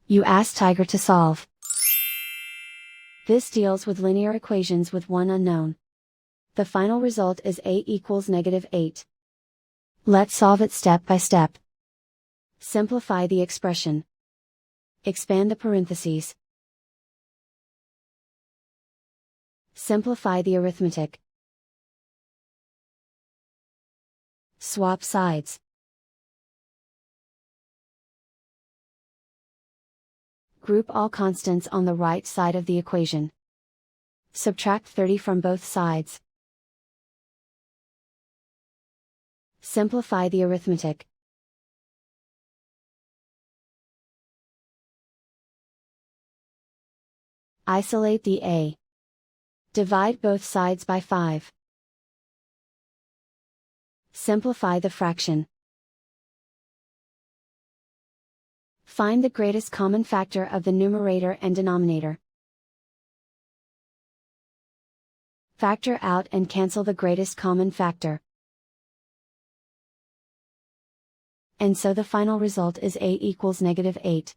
You ask Tiger to solve. This deals with linear equations with one unknown. The final result is a equals -8. Let's solve it step by step. Simplify the expression. Expand the parentheses. Simplify the arithmetic. Swap sides. Group all constants on the right side of the equation. Subtract 30 from both sides. Simplify the arithmetic. Isolate the a. Divide both sides by 5. Simplify the fraction. Find the greatest common factor of the numerator and denominator. Factor out and cancel the greatest common factor. And so the final result is a equals -8.